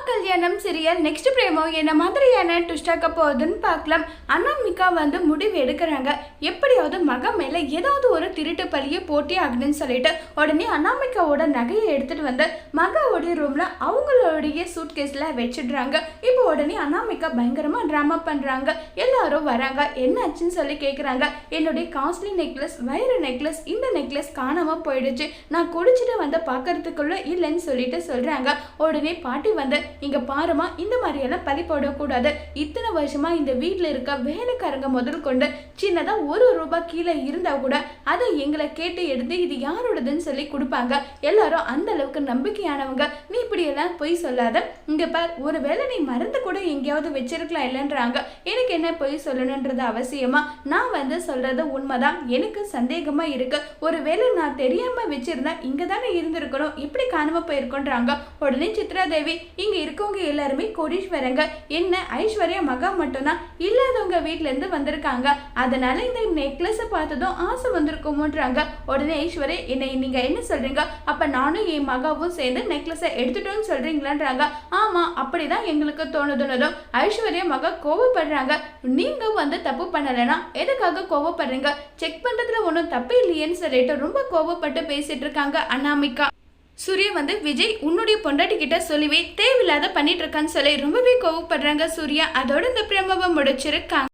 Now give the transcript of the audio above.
கல்யாணம் serial next பிரேமோ என்ன மாதிரியான ட்விஸ்டாக்க போகுதுன்னு பார்க்கலாம். அனாமிகா முடிவு எடுக்கிறாங்க. எப்படியாவது மக மேல ஏதாவது ஒரு திருட்டு பழிய போட்டி ஆகுதுன்னு சொல்லிட்டு உடனே அனாமிகாவோட நகையை எடுத்துட்டு மகாவோட ரூம்ல அவங்களுடைய சூட்கேஸ்ல வச்சிடுறாங்க. இப்போ உடனே அனாமிகா பயங்கரமா டிராமா பண்றாங்க. எல்லாரும் வராங்க. என்னாச்சுன்னு சொல்லி கேட்குறாங்க. என்னுடைய காஸ்ட்லி நெக்லஸ், வைர நெக்லஸ், இந்த நெக்லஸ் காணாம போயிடுச்சு. நான் குடிச்சிட்டு பார்க்கறதுக்குள்ள இல்லைன்னு சொல்லிட்டு சொல்றாங்க. உடனே பாட்டி இங்க பாருமா, இந்த மாதிரியெல்லாம் பழி போடக்கூடாது. இத்தனை வருஷமா இந்த வீட்டில் இருக்க வேலைக்காரங்க முதல் கொண்டு சின்னதா ₹1 கீழே இருந்தா கூட அதை எங்களை கேட்டு எடுத்து இது யாரோடதுன்னு சொல்லி கொடுப்பாங்க. எல்லாரும் அந்த அளவுக்கு நம்பிக்கையானவங்க. நீ இப்படி எல்லாம் பொய் சொல்லாத. இங்க பார், ஒருவேளை நீ மறந்து கூட எங்கேயாவது வச்சிருக்கலாம் இல்லைன்றாங்க. எனக்கு என்ன பொய் சொல்லணுன்றது அவசியமா? நான் சொல்றது உண்மைதான். எனக்கு சந்தேகமா இருக்கு. ஒருவேளை நான் தெரியாம வச்சிருந்தா இங்க தானே இருந்திருக்கணும், இப்படி காணாம போயிருக்கோன்றாங்க. உடனே சித்ரா தேவி, இங்க இருக்கவங்க எல்லாருமே கோடீஸ்வரங்க. என்ன ஐஸ்வர்யா மகா மட்டும்தான் இல்லாதவங்க வீட்டுல இருந்து வந்திருக்காங்க. அதனால இந்த நெக்லஸை பார்த்ததும் ஆசை வந்திருக்குமோன்றாங்க. உடனே ஐஸ்வர்யா, என்னை நீங்க என்ன சொல்றீங்க? அப்ப நானும் என் மகாவும் சேர்ந்து நெக்லஸை எடுத்துட்டோம்னு சொல்றீங்களான்றாங்க. ஆமா, அப்படிதான் எங்களுக்கு தோணுதுனதும் ஐஸ்வர்யா மகா கோவப்படுறாங்க. நீங்க தப்பு பண்ணலன்னா எதுக்காக கோவப்படுறீங்க? செக் பண்றதுல ஒன்றும் தப்பு இல்லையேன்னு சொல்லிட்டு ரொம்ப கோவப்பட்டு பேசிட்டு இருக்காங்க அனாமிகா. சூர்யா விஜய் உன்னுடைய பொண்டாட்டி கிட்ட சொல்லிவே தேவையில்லாத பண்ணிட்டு இருக்கான்னு சொல்லி ரொம்பவே கோவப்படுறாங்க சூர்யா. அதோட இந்த பிரமவை முடிச்சிருக்காங்க.